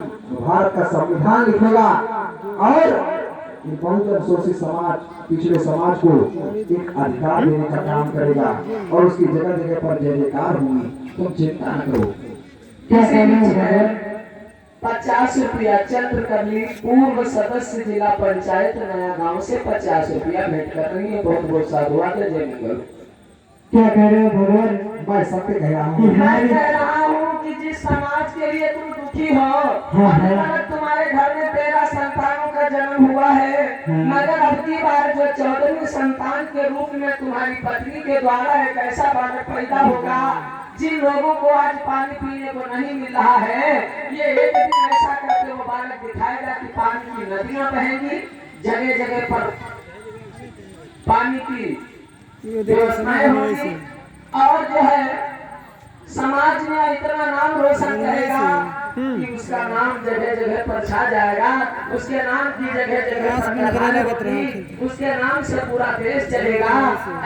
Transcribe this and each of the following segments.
भारत का संविधान लिखेगा और बहुजन शोषित समाज, पिछड़े समाज को एक अधिकार देने का काम करेगा और उसकी जगह जगह पर जय जयकार होगी। तुम चिंता न करो। क्या कहना है? 50 रुपया चंद्रकली पूर्व सदस्य जिला पंचायत नया गांव से 50 रुपया भेंट कर रही है। बहुत बहुत साधुवाद है। जय मंगल। क्या कह रहे हो भगवान? मैं सत्य कह रहा हूँ। मैं कह रहा हूँ कि जिस समाज के लिए तुम दुखी हो, तुम्हारे घर में 13 संतानों का जन्म हुआ है, मगर अब की बार जो 14वीं संतान के रूप में तुम्हारी पत्नी के द्वारा एक ऐसा बालक पैदा होगा जिन लोगों को आज पानी पीने को नहीं मिल रहा है, ये एक दिन ऐसा करके वो बालक दिखाएगा कि पानी की नदियां बहेंगी, जगह जगह पर पानी की व्यवस्थाएं होगी और जो है समाज में इतना नाम रोशन करेगा कि उसका नाम जगह जगह पर छा जाएगा। उसके नाम की जगह जगह पर उसके नाम से पूरा देश चलेगा।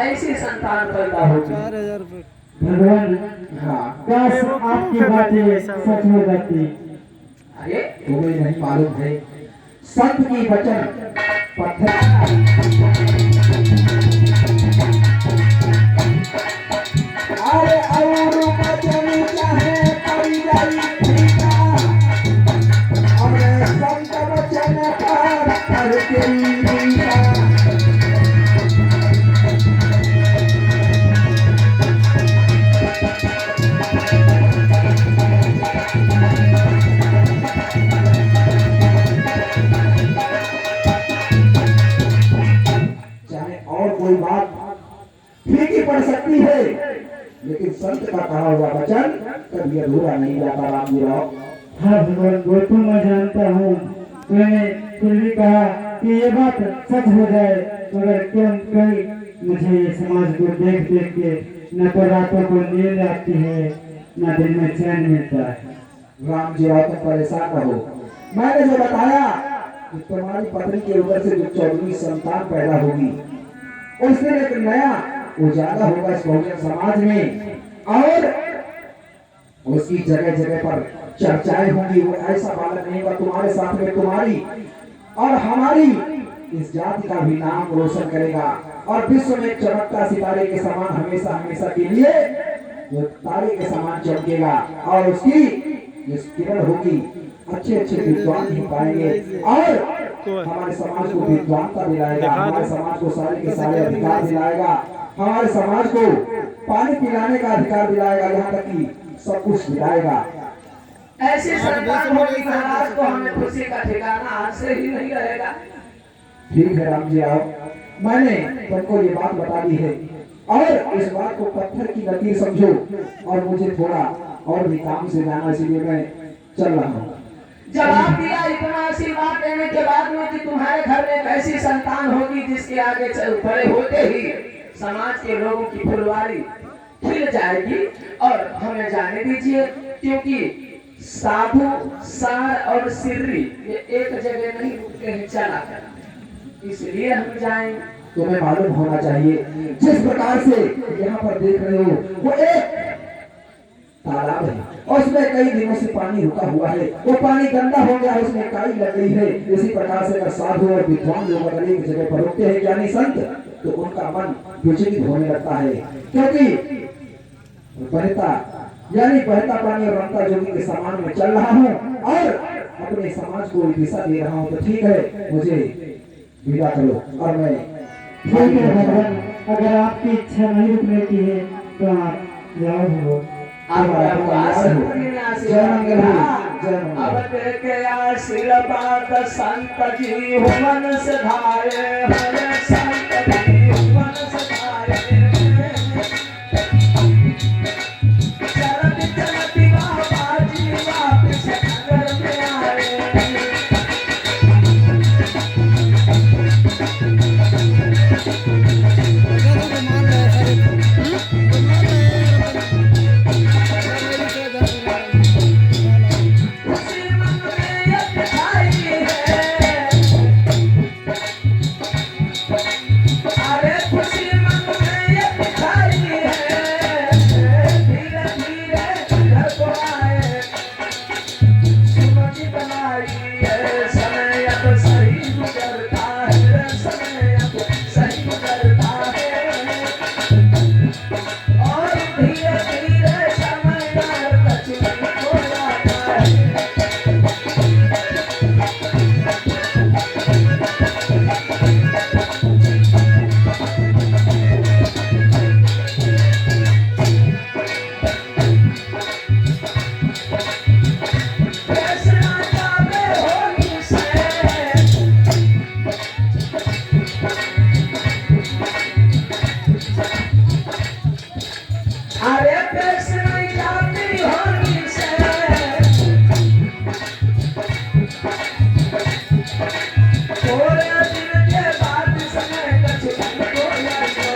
ऐसी संतान पैदा होगी। भगवान हाँ, काश आपकी बातें सच हो जाती। अरे तुम्हें नहीं मालूम है, संत की वचन पत्थर अरे और वचन चाहे पड़ी जाई फीका, अरे संत वचन पर तेरी मीठा। कोई बात फीकी पड़ सकती है, लेकिन संत का कहा हुआ वचन कभी अधूरा नहीं जाता। राम जी राव। हाँ भगवान, वो तो मैं जानता हूँ। मैंने फिर भी कहा कि ये बात सच हो जाए, मगर क्यों कई मुझे समाज को देख देख के न तो रातों को नींद आती है, न दिन में चैन मिलता है। राम जी राव, तुम परेशान रहो। मैंने जो बताया कि तुम्हारी पत्नी के ऊपर से जो 14वीं संतान पैदा होगी, उस दिन एक नया उजाला होगा इस बहुजन समाज में और उसकी जगह जगह पर चर्चाएं होंगी। वो ऐसा बालक नहीं होगा तुम्हारे साथ में तुम्हारी और हमारी इस जाति का भी नाम रोशन करेगा और विश्व में चमकता सितारे के समान हमेशा हमेशा के लिए वो तारे के समान चमकेगा और उसकी जो किरण होगी अच्छे अच्छे विद्वान ही पाएंगे और हमारे समाज को विद्वानता दिलाएगा, हमारे समाज को सारे के सारे अधिकार दिलाएगा, हमारे समाज को पानी पिलाने का अधिकार दिलाएगा, यहाँ तक कि सब कुछ दिलाएगा। ऐसी संतान होगी महाराज तो हमें खुशी का ठिकाना आज से ही नहीं रहेगा। ठीक है राम जी आओ, मैंने तुमको ये बात बता दी है और इस बात को पत्थर की लकीर समझो और मुझे थोड़ा और भी काम से जाना, इसलिए मैं चल रहा हूँ। जवाब दिया इतना आशीर्वाद देने के बाद में कि तुम्हारे घर में एक ऐसी संतान होगी जिसके आगे चल खड़े होते ही समाज के लोगों की फुलवारी खिल जाएगी। और हमें जाने दीजिए, क्योंकि साधु, सार और सिर्री ये एक जगह नहीं रुकते हैं चला कर, इसलिए हम जाएं। तुम्हें मालूम होना चाहिए जिस प्रकार से यहाँ पर देख रहे हो वो एक तालाब है और उसमें कई दिनों से पानी रुका हुआ है, वो पानी गंदा हो गया है, उसमें काई लग गई है। इसी प्रकार से अगर साधु और विद्वान लोग अगर एक जगह पर रुकते हैं ज्ञानी संत, तो उनका मन विचलित होने लगता है, क्योंकि बहता यानी बहता पानी और रमता जोगी के समान में चल रहा हूँ और अपने समाज को दिशा दे रहा हूँ। तो ठीक है, मुझे विदा करो और मैं ठीक है भगवान, अगर आपकी इच्छा नहीं रुकने की है तो आप जाओ। जय मंगल। अब देखे आशीर्वाद संत जी हुवन से धारे, संत जी हुवन से धारे। चलती चलती बाबाजी वापिस नगर में आए। थोड़े दिन के बाद समय कछु तुमको याद है।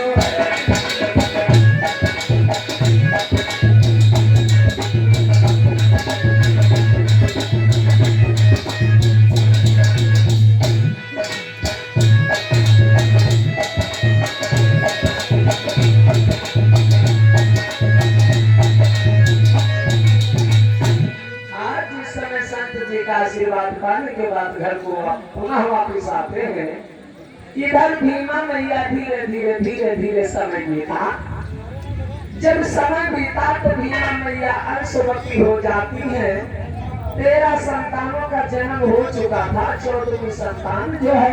आज जिस समय संत जी का आशीर्वाद पाने के बाद घर को पुनः वापिस आते हैं, इधर भीमा मैया धीरे धीरे धीरे धीरे समय बीता। जब समय बीता तो भीमा मैया अंशवती हो जाती है। 13 संतानों का जन्म हो चुका था, 14वीं संतान जो है